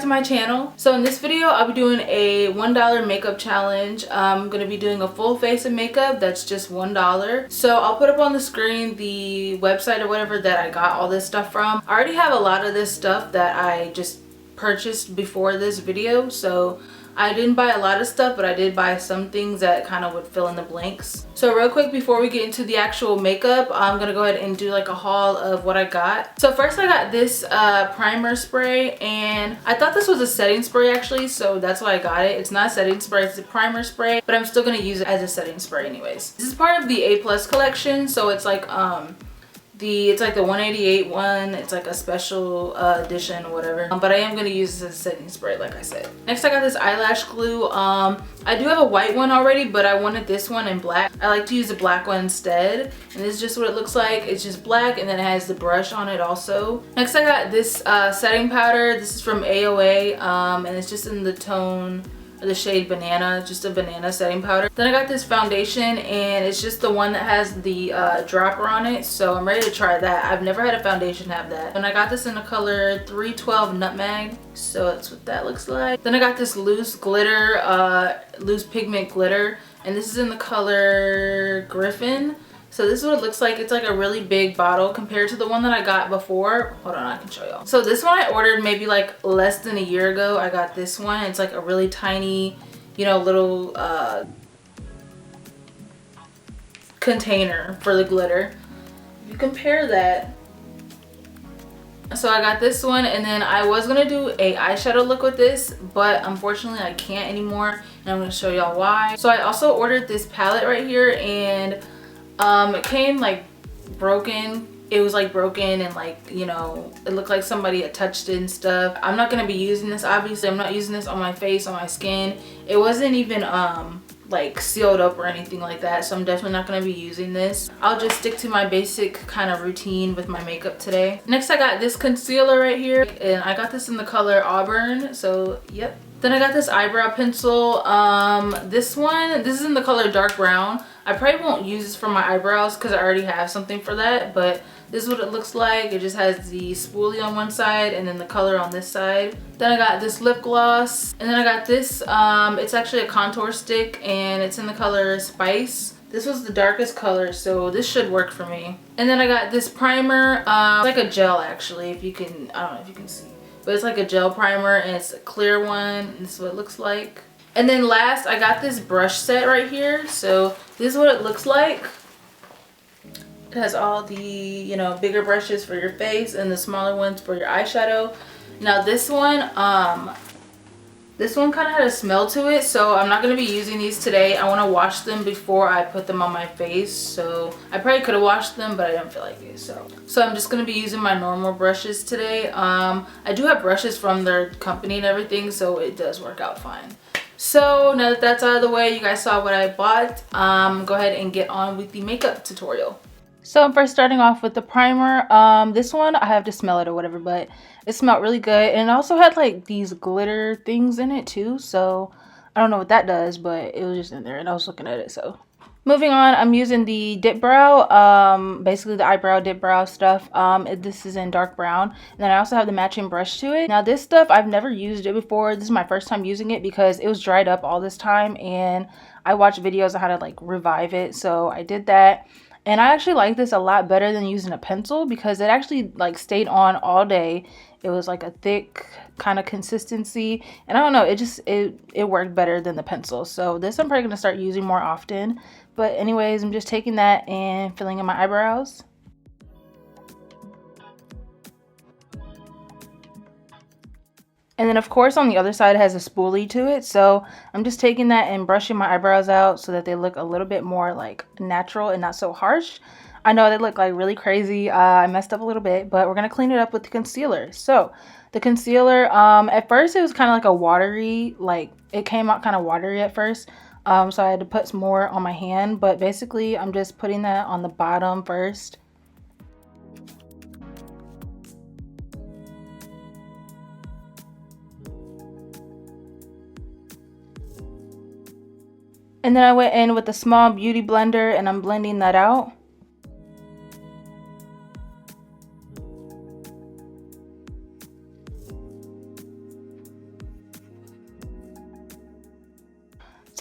to my channel. So in this video I'll be doing a $1 makeup challenge. I'm going to be doing a full face of makeup that's just $1. So I'll put up on the screen the website or whatever that I got all this stuff from. I already have a lot of this stuff that I just purchased before this video, so I didn't buy a lot of stuff, but I did buy some things that kind of would fill in the blanks. So real quick before we get into the actual makeup, I'm gonna go ahead and do like a haul of what I got. So first I got this primer spray, and I thought this was a setting spray actually, so that's why I got it. It's not a setting spray, it's a primer spray, but I'm still gonna use it as a setting spray anyways. This is part of the A+ collection, so it's like it's like the 188 one. It's like a special edition or whatever, but I am going to use this as a setting spray like I said. Next I got this eyelash glue. I do have a white one already, but I wanted this one in black. I like to use the black one instead, and this is just what it looks like. It's just black, and then it has the brush on it also. Next I got this setting powder. This is from AOA, and it's just in the tone, the shade banana, just a banana setting powder. Then I got this foundation, and it's just the one that has the dropper on it, so I'm ready to try that. I've never had a foundation have that. And I got this in the color 312 Nutmeg, so that's what that looks like. Then I got this loose glitter, loose pigment glitter, and this is in the color Griffin. So this is what it looks like. It's like a really big bottle compared to the one that I got before. Hold on, I can show y'all. So this one I ordered maybe like less than a year ago. I got this one. It's like a really tiny, you know, little container for the glitter. If you compare that. So I got this one, and then I was gonna do a eyeshadow look with this, but unfortunately I can't anymore, and I'm gonna show y'all why. So I also ordered this palette right here, and it came like broken. It was like broken, and like, you know, it looked like somebody had touched it and stuff. I'm not gonna be using this, obviously. I'm not using this on my face, on my skin. It wasn't even like sealed up or anything like that, so I'm definitely not gonna be using this. I'll just stick to my basic kind of routine with my makeup today. Next I got this concealer right here, and I got this in the color Auburn, so yep. Then I got this eyebrow pencil. This is in the color dark brown. I probably won't use this for my eyebrows because I already have something for that, but this is what it looks like. It just has the spoolie on one side and then the color on this side. Then I got this lip gloss, and then I got this, it's actually a contour stick, and it's in the color Spice. This was the darkest color, so this should work for me. And then I got this primer, it's like a gel actually, if you can, I don't know if you can see, but it's like a gel primer, and it's a clear one, and this is what it looks like. And then last, I got this brush set right here. So this is what it looks like. It has all the, you know, bigger brushes for your face and the smaller ones for your eyeshadow. Now this one kind of had a smell to it, so I'm not going to be using these today. I want to wash them before I put them on my face, so I probably could have washed them, but I didn't feel like it. So I'm just going to be using my normal brushes today. I do have brushes from their company and everything, so it does work out fine. So now that that's out of the way, you guys saw what I bought. Go ahead and get on with the makeup tutorial. So I'm first starting off with the primer. This one, I have to smell it or whatever, but it smelled really good. And it also had like these glitter things in it too. So I don't know what that does, but it was just in there and I was looking at it. So moving on, I'm using the dip brow, basically the eyebrow dip brow stuff. This is in dark brown, and then I also have the matching brush to it. Now this stuff, I've never used it before. This is my first time using it because it was dried up all this time, and I watched videos on how to like revive it, so I did that. And I actually like this a lot better than using a pencil because it actually like stayed on all day. It was like a thick kind of consistency, and I don't know, it worked better than the pencil. So this I'm probably gonna start using more often. But anyways, I'm just taking that and filling in my eyebrows. And then of course on the other side it has a spoolie to it, so I'm just taking that and brushing my eyebrows out so that they look a little bit more like natural and not so harsh. I know they look like really crazy. I messed up a little bit, but we're gonna clean it up with the concealer. So the concealer, at first it was kind of like a watery, like it came out kind of watery at first, so I had to put some more on my hand, but basically I'm just putting that on the bottom first. And then I went in with a small beauty blender and I'm blending that out.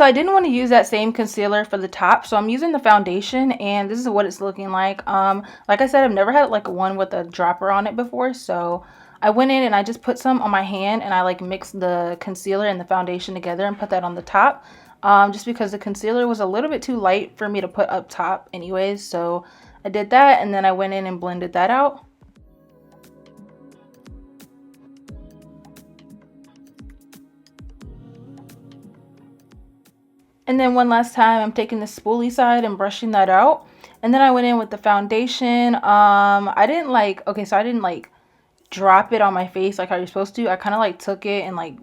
So I didn't want to use that same concealer for the top, so I'm using the foundation, and this is what it's looking like. Like I said, I've never had like one with a dropper on it before, so I went in and I just put some on my hand, and I like mixed the concealer and the foundation together and put that on the top, just because the concealer was a little bit too light for me to put up top anyways. So I did that, and then I went in and blended that out. And then one last time, I'm taking the spoolie side and brushing that out. And then I went in with the foundation. I didn't like, okay, so I didn't like drop it on my face like how you're supposed to. I kind of like took it and like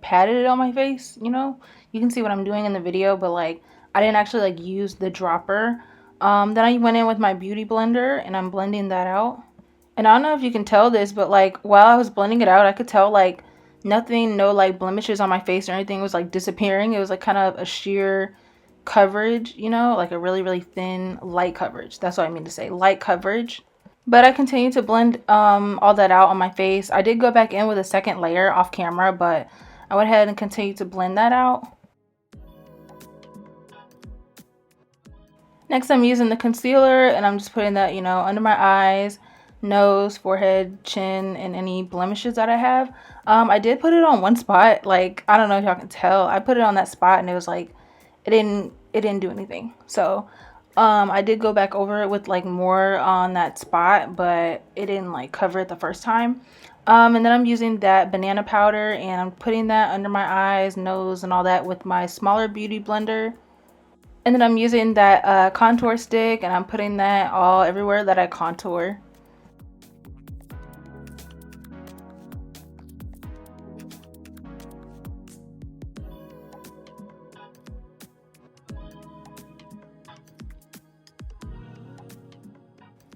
patted it on my face, you know? You can see what I'm doing in the video, but like I didn't actually like use the dropper. Then I went in with my beauty blender and I'm blending that out. And I don't know if you can tell this, but like while I was blending it out, I could tell like nothing, no like blemishes on my face or anything was like disappearing. It was like kind of a sheer coverage, you know, like a really, really thin light coverage. That's what I mean to say, light coverage. But I continued to blend all that out on my face. I did go back in with a second layer off camera, but I went ahead and continued to blend that out. Next, I'm using the concealer, and I'm just putting that, you know, under my eyes, nose, forehead, chin, and any blemishes that I have. I did put it on one spot. Like, I don't know if y'all can tell. I put it on that spot, and it was like, it didn't do anything. So I did go back over it with like more on that spot, but it didn't like cover it the first time. And then I'm using that banana powder, and I'm putting that under my eyes, nose, and all that with my smaller beauty blender. And then I'm using that contour stick, and I'm putting that all everywhere that I contour.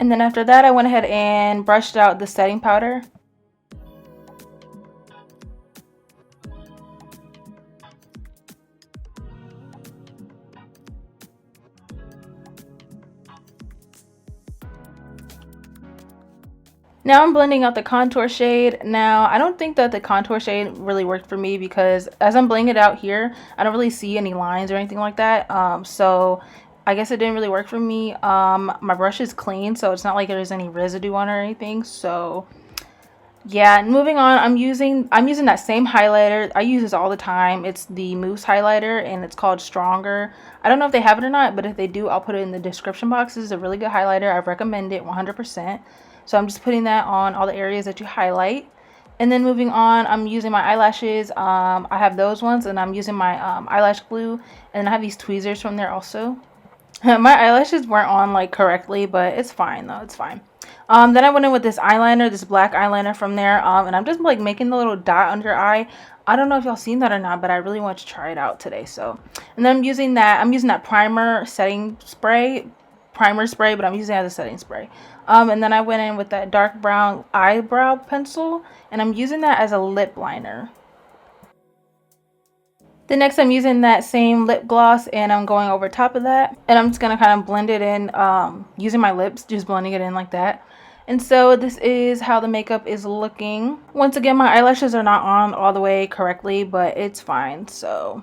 And then after that, I went ahead and brushed out the setting powder. Now I'm blending out the contour shade. Now, I don't think that the contour shade really worked for me because as I'm blending it out here, I don't really see any lines or anything like that. So I guess it didn't really work for me. My brush is clean, so it's not like there's any residue on it or anything. So yeah, moving on, I'm using that same highlighter. I use this all the time. It's the Mousse highlighter, and it's called Stronger. I don't know if they have it or not, but if they do, I'll put it in the description box. This is a really good highlighter. I recommend it 100%. So I'm just putting that on all the areas that you highlight. And then moving on, I'm using my eyelashes. I have those ones, and I'm using my eyelash glue, and I have these tweezers from there also. My eyelashes weren't on like correctly, but it's fine though, it's fine. Then I went in with this eyeliner, this black eyeliner from there, and I'm just like making the little dot under your eye. I don't know if y'all seen that or not, but I really want to try it out today. So, and then I'm using that primer setting spray, but I'm using it as a setting spray. And then I went in with that dark brown eyebrow pencil, and I'm using that as a lip liner. Then next I'm using that same lip gloss, and I'm going over top of that, and I'm just going to kind of blend it in using my lips, just blending it in like that. And so this is how the makeup is looking. Once again, my eyelashes are not on all the way correctly, but it's fine. So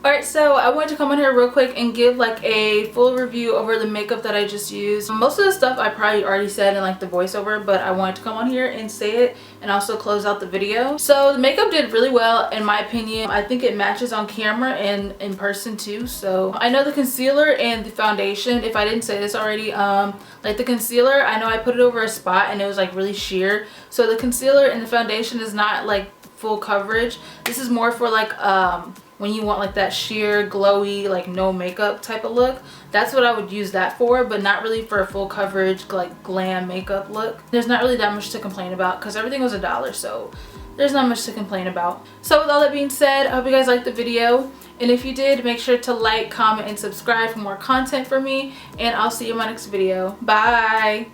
alright, so I wanted to come on here real quick and give like a full review over the makeup that I just used. Most of the stuff I probably already said in like the voiceover, but I wanted to come on here and say it and also close out the video. So the makeup did really well in my opinion. I think it matches on camera and in person too. So I know the concealer and the foundation, if I didn't say this already, like the concealer, I know I put it over a spot and it was like really sheer. So the concealer and the foundation is not like full coverage. This is more for like when you want like that sheer glowy like no makeup type of look. That's what I would use that for, but not really for a full coverage like glam makeup look. There's not really that much to complain about because everything was $1, so there's not much to complain about. So with all that being said, I hope you guys liked the video, and if you did, make sure to like, comment, and subscribe for more content from me, and I'll see you in my next video. Bye.